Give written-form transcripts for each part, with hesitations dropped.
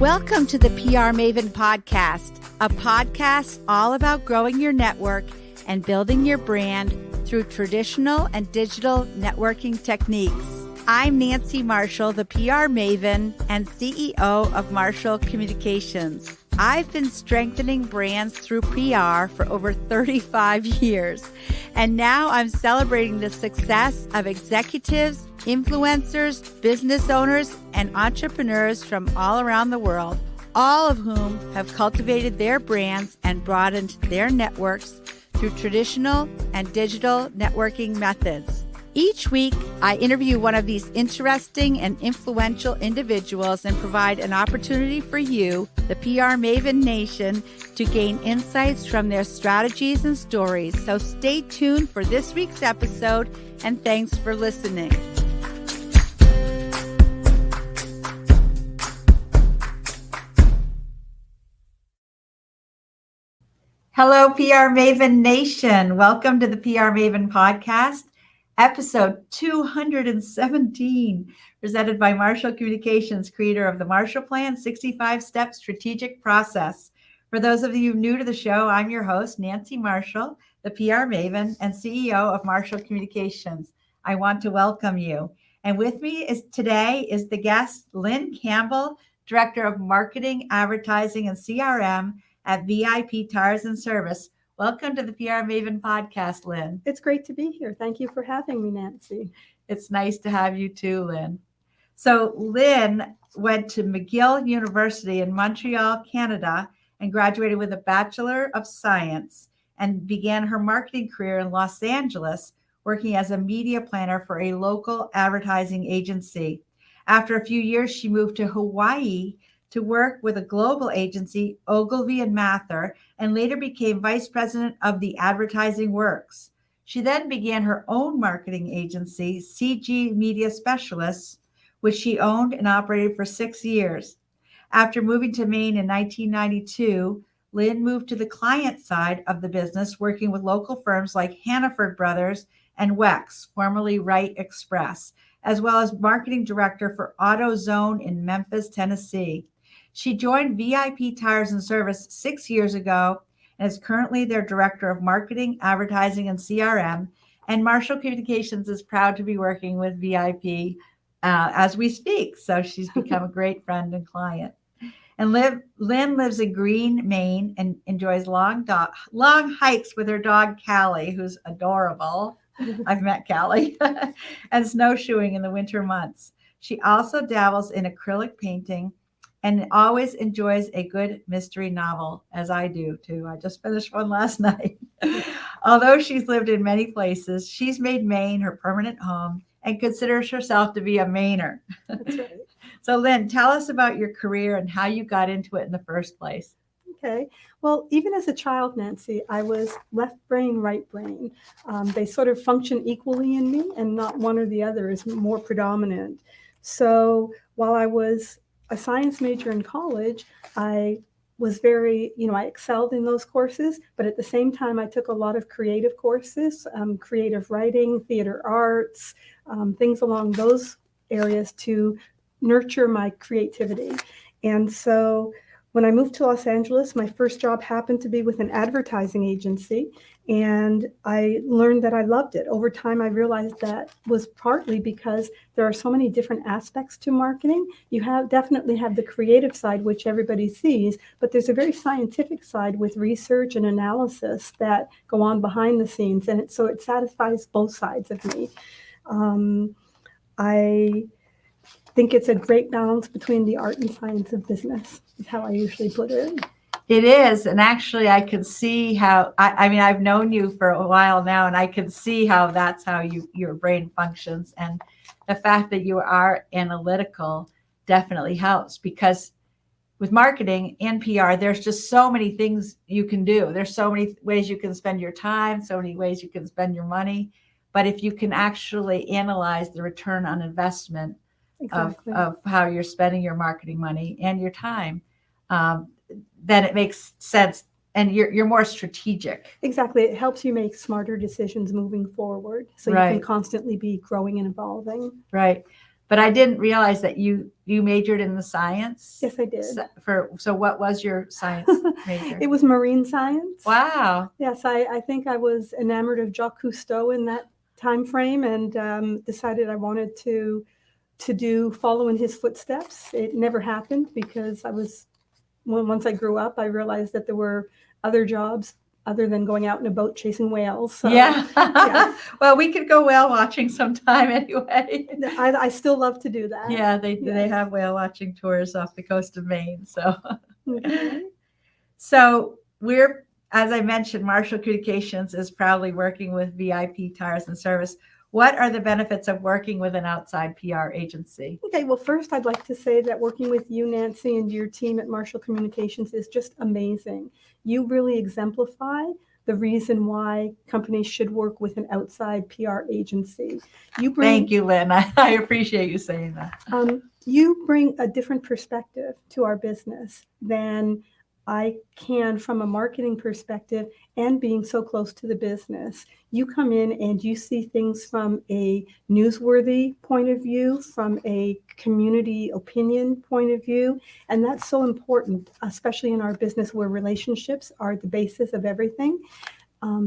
Welcome to the PR Maven podcast, a podcast all about growing your network and building your brand through traditional and digital networking techniques. I'm Nancy Marshall, the PR Maven and CEO of Marshall Communications. I've been strengthening brands through PR for over 35 years, and now I'm celebrating the success of executives, influencers, business owners, and entrepreneurs from all around the world, all of whom have cultivated their brands and broadened their networks through traditional and digital networking methods. Each week, I interview one of these interesting and influential individuals and provide an opportunity for you, the PR Maven Nation, to gain insights from their strategies and stories. So stay tuned for this week's episode, and thanks for listening. Hello, PR Maven Nation. Welcome to the PR Maven podcast. Episode 217, presented by Marshall Communications, creator of the Marshall Plan 65-Step Strategic Process. For those of you new to the show, I'm your host, Nancy Marshall, the PR Maven and CEO of Marshall Communications. I want to welcome you. And with me today is the guest, Lynn Campbell, Director of Marketing, Advertising, and CRM at VIP Tires and Service. Welcome to the PR Maven podcast, Lynn. It's great to be here. Thank you for having me, Nancy. It's nice to have you too, Lynn. So Lynn went to McGill University in Montreal, Canada, and graduated with a Bachelor of Science and began her marketing career in Los Angeles, working as a media planner for a local advertising agency. After a few years, she moved to Hawaii to work with a global agency, Ogilvy and Mather, and later became vice president of the Advertising Works. She then began her own marketing agency, CG Media Specialists, which she owned and operated for 6 years. After moving to Maine in 1992, Lynn moved to the client side of the business, working with local firms like Hannaford Brothers and Wex, formerly Wright Express, as well as marketing director for AutoZone in Memphis, Tennessee. She joined VIP Tires and Service 6 years ago and is currently their Director of Marketing, Advertising, and CRM. And Marshall Communications is proud to be working with VIP as we speak. So she's become a great friend and client. And Lynn lives in Green, Maine, and enjoys long hikes with her dog, Callie, who's adorable. I've met Callie, and snowshoeing in the winter months. She also dabbles in acrylic painting and always enjoys a good mystery novel, as I do too. I just finished one last night. Although she's lived in many places, she's made Maine her permanent home and considers herself to be a Mainer. That's right. So Lynn, tell us about your career and how you got into it in the first place. Okay. Well, even as a child, Nancy, I was left brain, right brain. They sort of function equally in me, and not one or the other is more predominant. So while I was a science major in college, I was I excelled in those courses, but at the same time, I took a lot of creative courses, creative writing, theater arts, things along those areas to nurture my creativity. And so when I moved to Los Angeles, my first job happened to be with an advertising agency, and I learned that I loved it. Over time, I realized that was partly because there are so many different aspects to marketing. You definitely have the creative side, which everybody sees, but there's a very scientific side with research and analysis that go on behind the scenes, and so it satisfies both sides of me. I think it's a great balance between the art and science of business, is how I usually put it. It is. And actually, I could see how, I've known you for a while now, and I can see how that's how your brain functions. And the fact that you are analytical definitely helps, because with marketing and PR, there's just so many things you can do. There's so many ways you can spend your time, so many ways you can spend your money. But if you can actually analyze the return on investment Exactly. of how you're spending your marketing money and your time, then it makes sense, and you're more strategic. Exactly. It helps you make smarter decisions moving forward, so you Right. can constantly be growing and evolving. Right. But I didn't realize that you majored in the science. Yes, I did. So what was your science major? It was marine science. Wow. Yes, I think I was enamored of Jacques Cousteau in that time frame, and decided I wanted to follow in his footsteps. It never happened because once I grew up, I realized that there were other jobs other than going out in a boat chasing whales. So, yeah. yeah. Well, we could go whale watching sometime anyway. I still love to do that. Yeah, they Yes. have whale watching tours off the coast of Maine. So, Okay. so we're, as I mentioned, Marshall Communications is proudly working with VIP Tires and Service. What are the benefits of working with an outside PR agency? Okay, well, first I'd like to say that working with you, Nancy, and your team at Marshall Communications is just amazing. You really exemplify the reason why companies should work with an outside PR agency. Thank you, Lynn. I appreciate you saying that. You bring a different perspective to our business than I can from a marketing perspective, and being so close to the business. You come in and you see things from a newsworthy point of view, from a community opinion point of view, and that's so important, especially in our business where relationships are the basis of everything.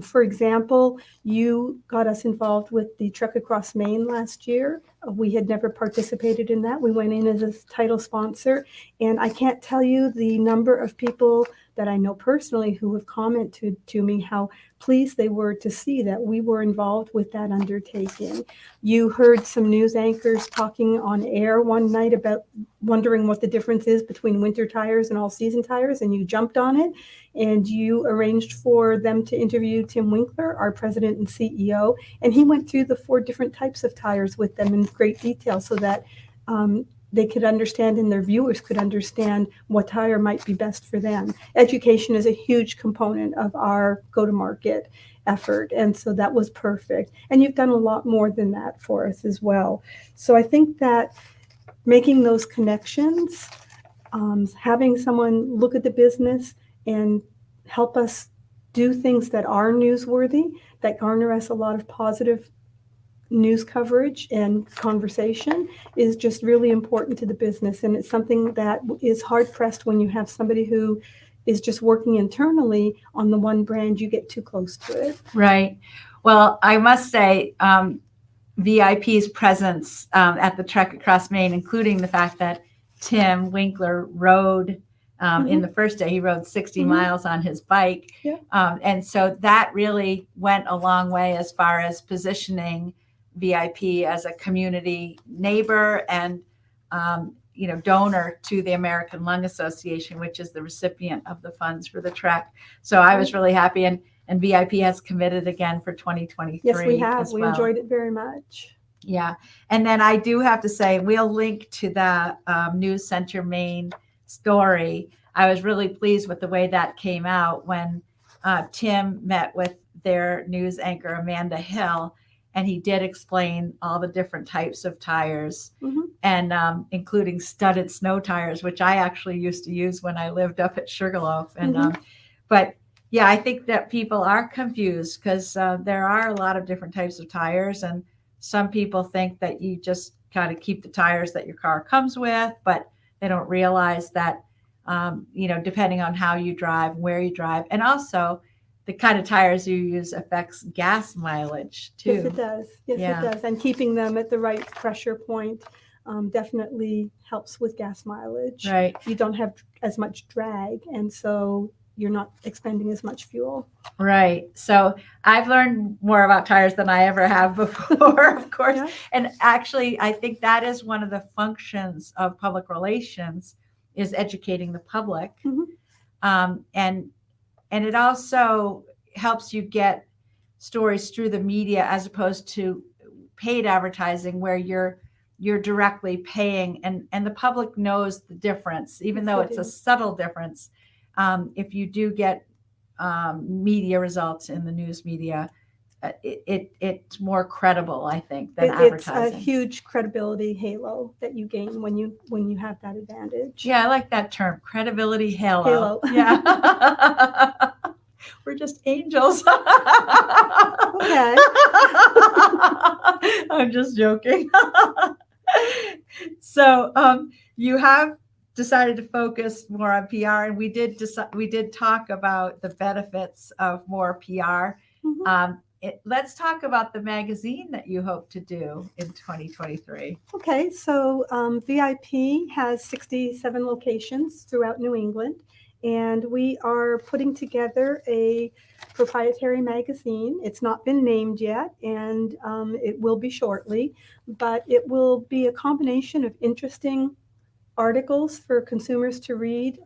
For example, you got us involved with the Trek Across Maine last year. We had never participated in that. We went in as a title sponsor, and I can't tell you the number of people that I know personally who have commented to me how pleased they were to see that we were involved with that undertaking. You heard some news anchors talking on air one night about wondering what the difference is between winter tires and all-season tires, and you jumped on it, and you arranged for them to interview Tim Winkler, our president and CEO, and he went through the 4 different types of tires with them in great detail so that they could understand and their viewers could understand what tire might be best for them. Education is a huge component of our go-to-market effort, and so that was perfect. And you've done a lot more than that for us as well. So I think that making those connections, having someone look at the business and help us do things that are newsworthy, that garner us a lot of positive news coverage and conversation, is just really important to the business. And it's something that is hard pressed when you have somebody who is just working internally on the one brand. You get too close to it. Right. Well, I must say, VIP's presence at the Trek Across Maine, including the fact that Tim Winkler rode in the first day, he rode 60 miles on his bike. Yeah. And so that really went a long way as far as positioning VIP as a community neighbor and, donor to the American Lung Association, which is the recipient of the funds for the Trek. So I was really happy. And VIP has committed again for 2023. Yes, we have. As we well. Enjoyed it very much. Yeah. And then I do have to say, we'll link to the News Center Maine story. I was really pleased with the way that came out when Tim met with their news anchor, Amanda Hill, and he did explain all the different types of tires and including studded snow tires, which I actually used to use when I lived up at Sugarloaf. And but yeah, I think that people are confused because there are a lot of different types of tires, and some people think that you just kind of keep the tires that your car comes with, but they don't realize that, depending on how you drive, where you drive, and also the kind of tires you use affects gas mileage too. Yes, it does. Yes, it does. And keeping them at the right pressure point definitely helps with gas mileage. Right. You don't have as much drag, and so you're not expending as much fuel. Right. So I've learned more about tires than I ever have before, of course. Yeah. And actually, I think that is one of the functions of public relations, is educating the public. And it also helps you get stories through the media as opposed to paid advertising where you're directly paying, and the public knows the difference, even though it's a subtle difference. If you do get media results in the news media, it's more credible, I think, than advertising. It's a huge credibility halo that you gain when you have that advantage. Yeah, I like that term, credibility halo. Halo. Yeah. We're just angels. Okay. I'm just joking. So you have decided to focus more on PR, and we did talk about the benefits of more PR. Mhm. Let's talk about the magazine that you hope to do in 2023. Okay, so VIP has 67 locations throughout New England, and we are putting together a proprietary magazine. It's not been named yet, and it will be shortly, but it will be a combination of interesting articles for consumers to read.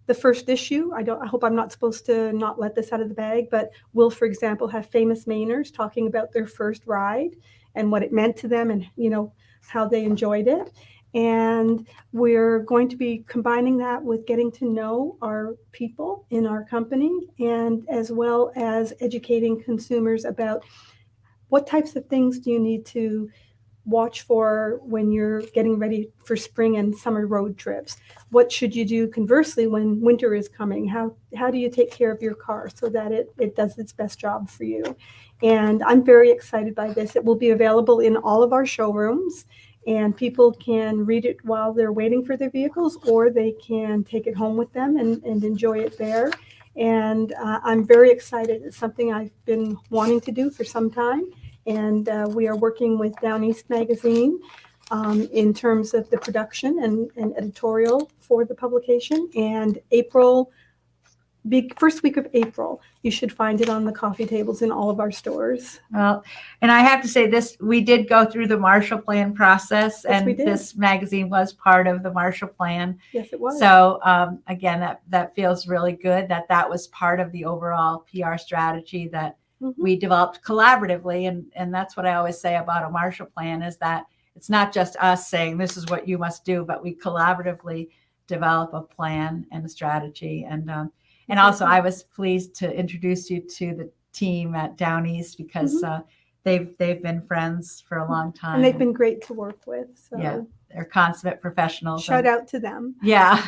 The first issue, I hope I'm not supposed to not let this out of the bag, but will, for example, have famous Mainers talking about their first ride and what it meant to them, and how they enjoyed it. And we're going to be combining that with getting to know our people in our company, and as well as educating consumers about what types of things do you need to watch for when you're getting ready for spring and summer road trips. What should you do conversely when winter is coming? How do you take care of your car so that it does its best job for you? And I'm very excited by this. It will be available in all of our showrooms, and people can read it while they're waiting for their vehicles, or they can take it home with them and enjoy it there. And I'm very excited. It's something I've been wanting to do for some time, and we are working with Down East Magazine in terms of the production and editorial for the publication. And first week of April, you should find it on the coffee tables in all of our stores. Well, and I have to say this, we did go through the Marshall Plan process, Yes, we and did. this magazine was part of the Marshall Plan. Yes, it was. So again, that feels really good that was part of the overall PR strategy that we developed collaboratively. And that's what I always say about a Marshall Plan, is that it's not just us saying this is what you must do, but we collaboratively develop a plan and a strategy. And also, I was pleased to introduce you to the team at Down East, because they've been friends for a long time. And they've been great to work with. So yeah, they're consummate professionals. Shout out to them. Yeah,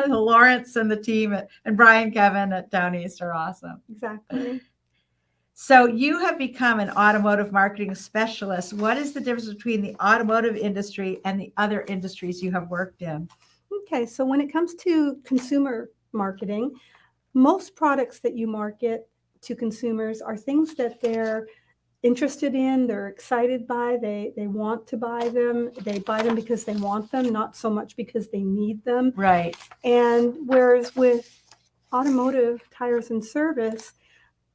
Lawrence and the team and Brian Kevin at Down East are awesome. Exactly. So you have become an automotive marketing specialist. What is the difference between the automotive industry and the other industries you have worked in? Okay, so when it comes to consumer marketing, most products that you market to consumers are things that they're interested in, they're excited by, they want to buy them, they buy them because they want them, not so much because they need them. Right. And whereas with automotive tires and service,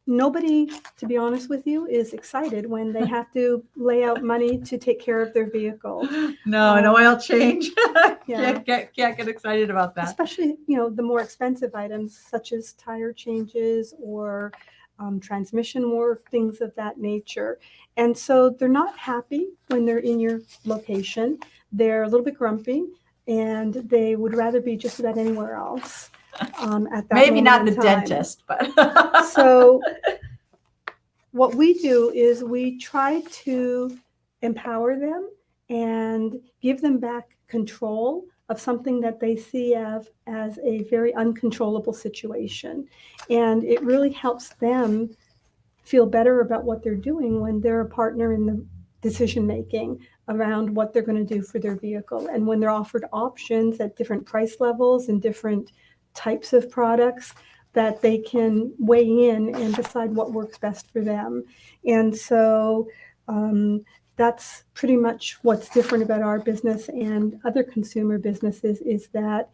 nobody, to be honest with you, is excited when they have to lay out money to take care of their vehicle. No, an oil change. Yeah. Can't get excited about that. Especially, the more expensive items such as tire changes or transmission work, things of that nature. And so they're not happy when they're in your location. They're a little bit grumpy, and they would rather be just about anywhere else. At that Maybe not the time. dentist, but So what we do is we try to empower them and give them back control of something that they see as a very uncontrollable situation. And it really helps them feel better about what they're doing when they're a partner in the decision making around what they're going to do for their vehicle. And when they're offered options at different price levels and different types of products, that they can weigh in and decide what works best for them. And so that's pretty much what's different about our business and other consumer businesses, is that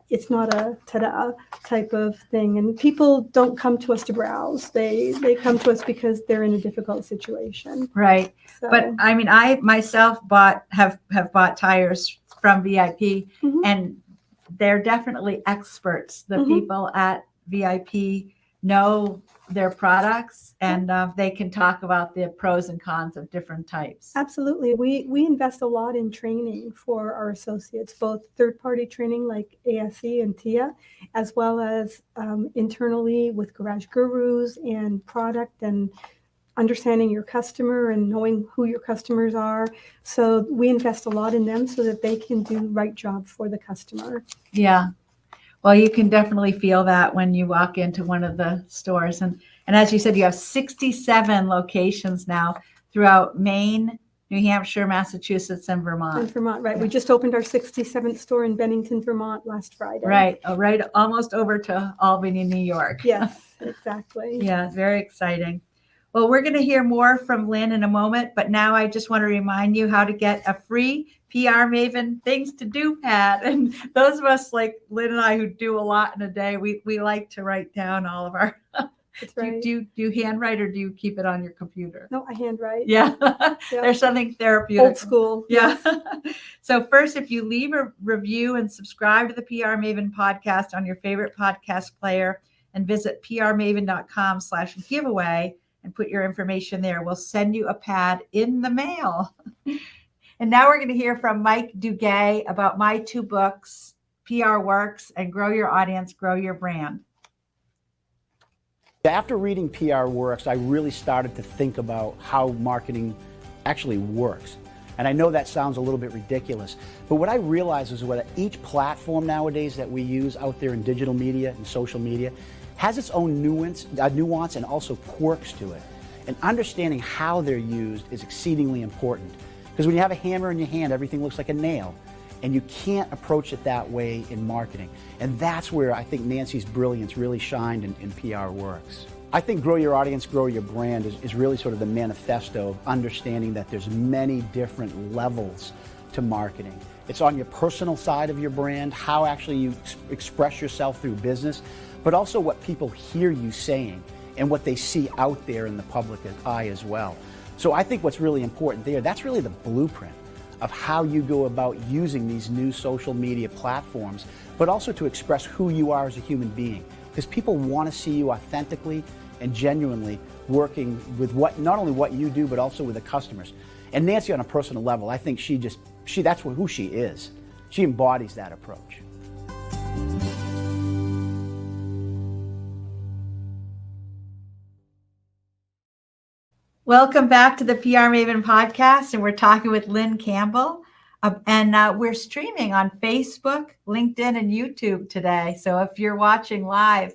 it's not a ta-da type of thing. And people don't come to us to browse. They come to us because they're in a difficult situation. Right. So, but I mean, I myself have bought tires from VIP, and they're definitely experts. The people at VIP know their products, and they can talk about the pros and cons of different types. Absolutely. We invest a lot in training for our associates, both third-party training like ASE and TIA, as well as internally with Garage Gurus and product and understanding your customer and knowing who your customers are. So we invest a lot in them so that they can do the right job for the customer. Yeah. Well, you can definitely feel that when you walk into one of the stores. And as you said, you have 67 locations now throughout Maine, New Hampshire, Massachusetts, and In Vermont. Vermont, right. Yeah. We just opened our 67th store in Bennington, Vermont last Friday. Right, almost over to Albany, New York. Yes, exactly. Yeah, very exciting. Well, we're going to hear more from Lynn in a moment, but now I just want to remind you how to get a free PR Maven Things to Do pad. And those of us like Lynn and I who do a lot in a day, we like to write down all of our. That's right. Do you handwrite or do you keep it on your computer? No, I handwrite. Yeah, there's something therapeutic. Old school. Yeah. So first, if you leave a review and subscribe to the PR Maven podcast on your favorite podcast player and visit prmaven.com/giveaway and put your information there, we'll send you a pad in the mail. And now we're going to hear from Mike Duguay about my 2 books, PR Works and Grow Your Audience, Grow Your Brand. After reading PR Works, I really started to think about how marketing actually works. And I know that sounds a little bit ridiculous, but what I realized is that each platform nowadays that we use out there in digital media and social media has its own nuance and also quirks to it. And understanding how they're used is exceedingly important. Because when you have a hammer in your hand, everything looks like a nail. And you can't approach it that way in marketing. And that's where I think Nancy's brilliance really shined in PR Works. I think Grow Your Audience, Grow Your Brand is really sort of the manifesto of understanding that there's many different levels to marketing. It's on your personal side of your brand, how actually you express yourself through business, but also what people hear you saying and what they see out there in the public eye as well. So I think what's really important there, that's really the blueprint of how you go about using these new social media platforms, but also to express who you are as a human being. Because people want to see you authentically and genuinely working with not only what you do, but also with the customers. And Nancy, on a personal level, I think that's who she is. She embodies that approach. Welcome back to the PR Maven podcast, and we're talking with Lynn Campbell, and we're streaming on Facebook, LinkedIn, and YouTube today. So if you're watching live,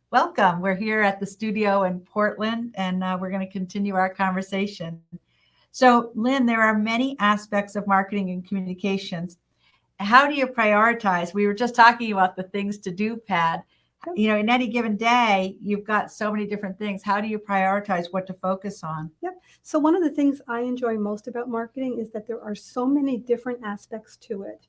welcome. We're here at the studio in Portland, and we're going to continue our conversation. So Lynn, there are many aspects of marketing and communications. How do you prioritize? We were just talking about the things to do pad. You know, in any given day, you've got so many different things. How do you prioritize what to focus on? Yep. So one of the things I enjoy most about marketing is that there are so many different aspects to it.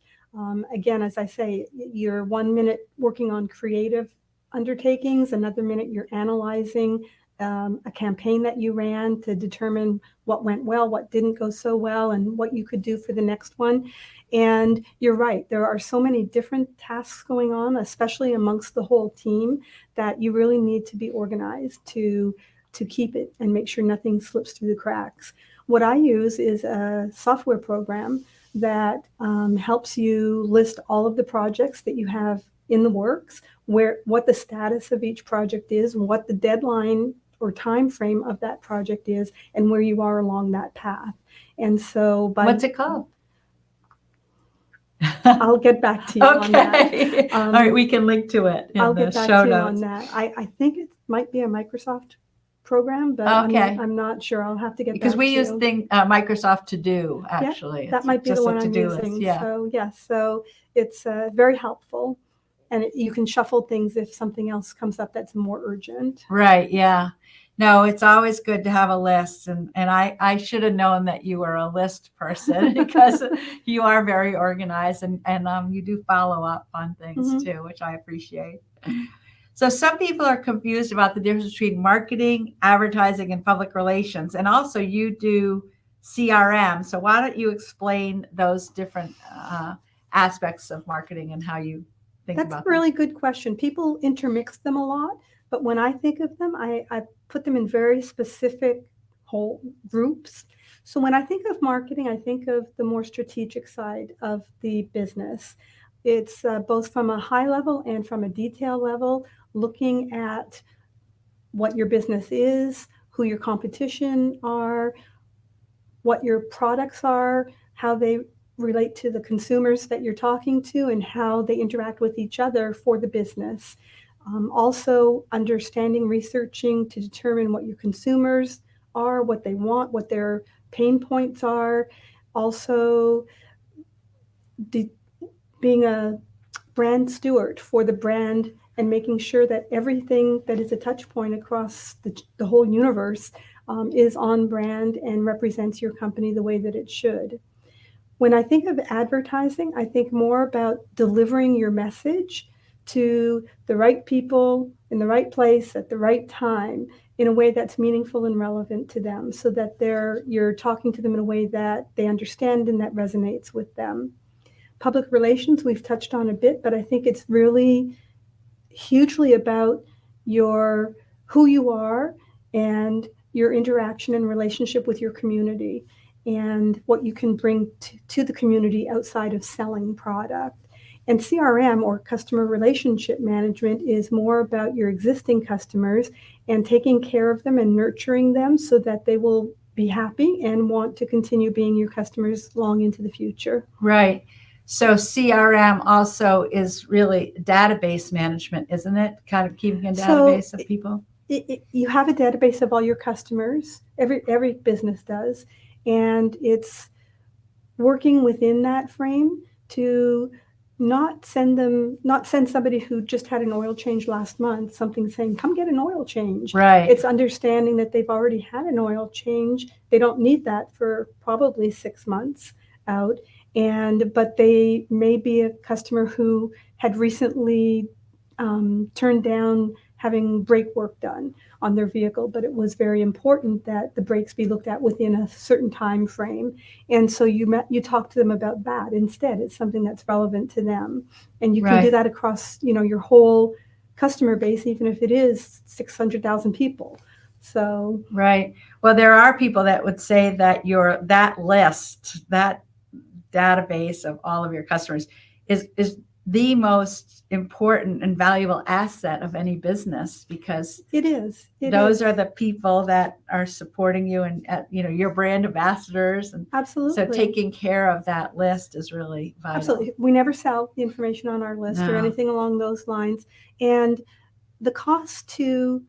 Again, as I say, you're 1 minute working on creative undertakings, another minute you're analyzing a campaign that you ran to determine what went well, what didn't go so well, and what you could do for the next one. And you're right, there are so many different tasks going on, especially amongst the whole team, that you really need to be organized to keep it and make sure nothing slips through the cracks. What I use is a software program that helps you list all of the projects that you have in the works, what the status of each project is, what the deadline or time frame of that project is, and where you are along that path. And so what's it called? I'll get back to you on that. All right, we can link to it in I'll the get back show to you notes. on that. I think it might be a Microsoft program, but Okay. I'm not sure. I'll have to get Because back we to use you. Microsoft To Do, actually. That It's might be just the a one I'm to-do using. list. Yeah. So yes, so it's very helpful, and you can shuffle things if something else comes up that's more urgent. Right. Yeah. No, it's always good to have a list. And I should have known that you were a list person because you are very organized and you do follow up on things too, which I appreciate. So some people are confused about the difference between marketing, advertising, and public relations. And also you do CRM. So why don't you explain those different aspects of marketing and how you think about them? That's a really good question. People intermix them a lot, but when I think of them, I put them in very specific whole groups. So when I think of marketing, I think of the more strategic side of the business. It's both from a high level and from a detail level, looking at what your business is, who your competition are, what your products are, how they relate to the consumers that you're talking to, and how they interact with each other for the business. Also understanding, researching to determine what your consumers are, what they want, what their pain points are. Also, being a brand steward for the brand and making sure that everything that is a touch point across the whole universe is on brand and represents your company the way that it should. When I think of advertising, I think more about delivering your message to the right people in the right place at the right time in a way that's meaningful and relevant to them, so that you're talking to them in a way that they understand and that resonates with them. Public relations, we've touched on a bit, but I think it's really hugely about who you are and your interaction and relationship with your community and what you can bring to the community outside of selling product. And CRM, or customer relationship management, is more about your existing customers and taking care of them and nurturing them so that they will be happy and want to continue being your customers long into the future. Right. So CRM also is really database management, isn't it? Kind of keeping a database of people. You have a database of all your customers. Every business does, and it's working within that frame to not send somebody who just had an oil change last month something saying, come get an oil change. Right. It's understanding that they've already had an oil change. They don't need that for probably 6 months out. But they may be a customer who had recently turned down having brake work done on their vehicle, but it was very important that the brakes be looked at within a certain time frame. And so you talk to them about that instead. It's something that's relevant to them. And you can do that across, your whole customer base, even if it is 600,000 people. So right. Well, there are people that would say that that list, that database of all of your customers is the most important and valuable asset of any business, because those are the people that are supporting you and your brand ambassadors. And absolutely. So taking care of that list is really vital. Absolutely. We never sell the information on our list or anything along those lines. And the cost to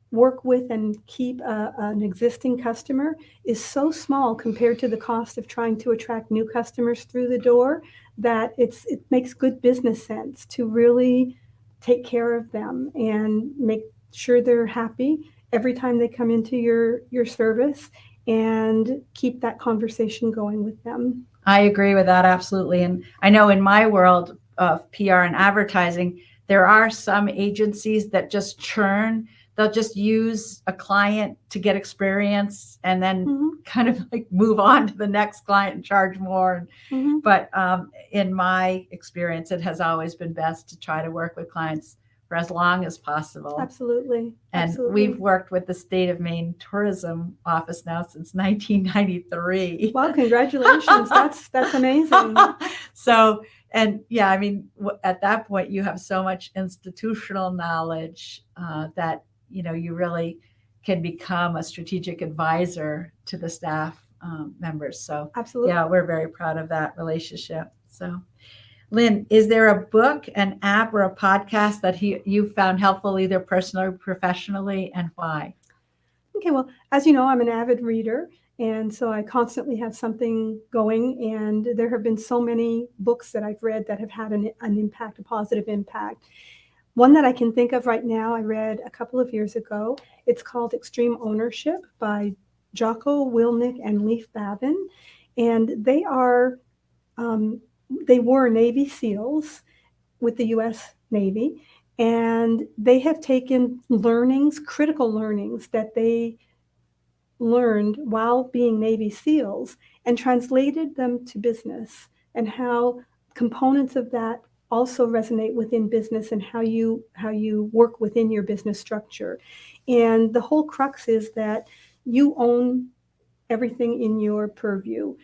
work with and keep an existing customer is so small compared to the cost of trying to attract new customers through the door that it makes good business sense to really take care of them and make sure they're happy every time they come into your service and keep that conversation going with them. I agree with that, absolutely. And I know in my world of PR and advertising, there are some agencies that just churn. They'll just use a client to get experience and then kind of like move on to the next client and charge more. But in my experience, it has always been best to try to work with clients for as long as possible. Absolutely. And we've worked with the State of Maine Tourism Office now since 1993. Wow, congratulations. That's amazing. So, and yeah, I mean, at that point, you have so much institutional knowledge that you really can become a strategic advisor to the staff members. So absolutely. Yeah, we're very proud of that relationship. So Lynn, is there a book, an app, or a podcast that you found helpful either personally or professionally, and why? Okay, well, as you know, I'm an avid reader, and so I constantly have something going, and there have been so many books that I've read that have had an impact, a positive impact. One that I can think of right now, I read a couple of years ago. It's called Extreme Ownership by Jocko Willink and Leif Babin. And they were Navy SEALs with the U.S. Navy. And they have taken critical learnings that they learned while being Navy SEALs and translated them to business, and how components of that also resonate within business and how you work within your business structure. And the whole crux is that you own everything in your purview.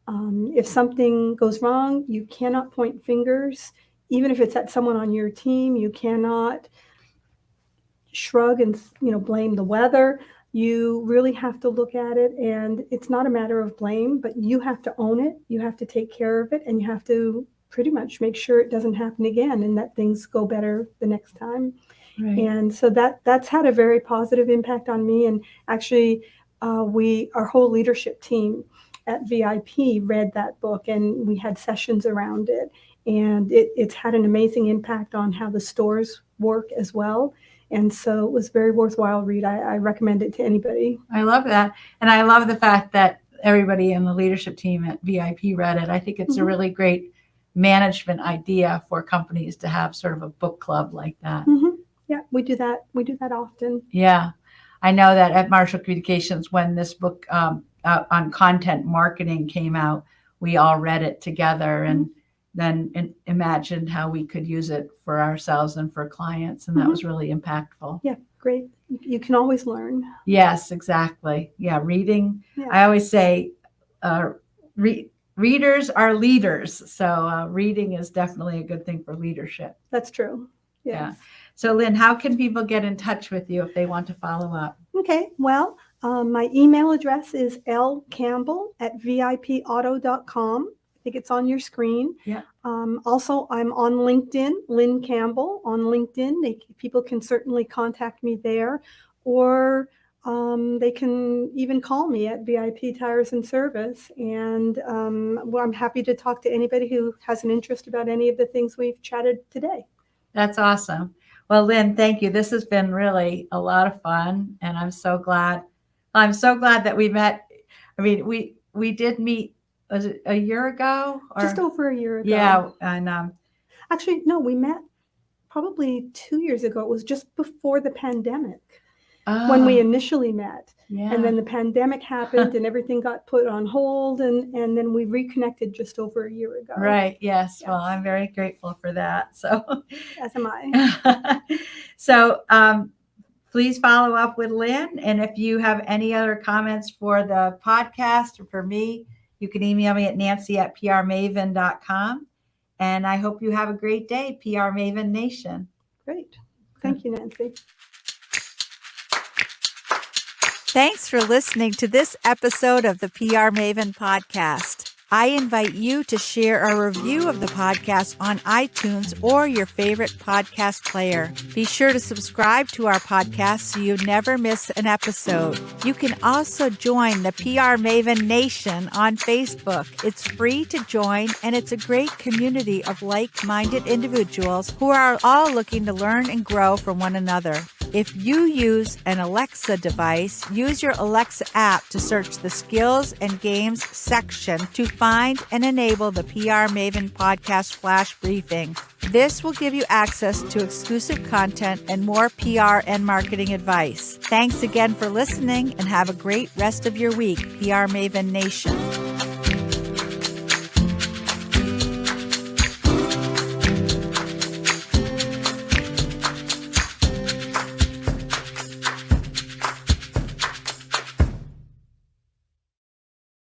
If something goes wrong, you cannot point fingers. Even if it's at someone on your team, you cannot shrug and blame the weather. You really have to look at it, and it's not a matter of blame, but you have to own it. You have to take care of it, and you have to pretty much make sure it doesn't happen again and that things go better the next time. Right. And so that's had a very positive impact on me. And actually, our whole leadership team at VIP read that book, and we had sessions around it. And it's had an amazing impact on how the stores work as well. And so it was a very worthwhile read. I recommend it to anybody. I love that. And I love the fact that everybody in the leadership team at VIP read it. I think it's a really great management idea for companies to have sort of a book club like that. Yeah, we do that. We do that often. Yeah. I know that at Marshall Communications, when this book on content marketing came out, we all read it together and then imagined how we could use it for ourselves and for clients. And that was really impactful. Yeah, great. You can always learn. Yes, exactly. Yeah, reading. Yeah. I always say readers are leaders. So reading is definitely a good thing for leadership. That's true. Yes. Yeah. So Lynn, how can people get in touch with you if they want to follow up? Okay, well, my email address is lcampbell@vipauto.com. I think it's on your screen. Yeah. Also, I'm on LinkedIn, Lynn Campbell on LinkedIn. People can certainly contact me there, or they can even call me at VIP Tires and Service. And well, I'm happy to talk to anybody who has an interest about any of the things we've chatted today. That's awesome. Well, Lynn, thank you. This has been really a lot of fun, and I'm so glad that we met. I mean, we did meet, was it a year ago? Just over a year ago. Yeah, and actually, no, we met probably 2 years ago. It was just before the pandemic when we initially met. Yeah. And then the pandemic happened and everything got put on hold, and then we reconnected just over a year ago. Right. Yes. Well, I'm very grateful for that. So, as am I. So, please follow up with Lynn. And if you have any other comments for the podcast or for me, you can email me at nancy@prmaven.com. And I hope you have a great day, PR Maven Nation. Great. Thank you, Nancy. Thanks for listening to this episode of the PR Maven podcast. I invite you to share a review of the podcast on iTunes or your favorite podcast player. Be sure to subscribe to our podcast so you never miss an episode. You can also join the PR Maven Nation on Facebook. It's free to join, and it's a great community of like-minded individuals who are all looking to learn and grow from one another. If you use an Alexa device, use your Alexa app to search the Skills and Games section to find and enable the PR Maven Podcast Flash Briefing. This will give you access to exclusive content and more PR and marketing advice. Thanks again for listening, and have a great rest of your week, PR Maven Nation.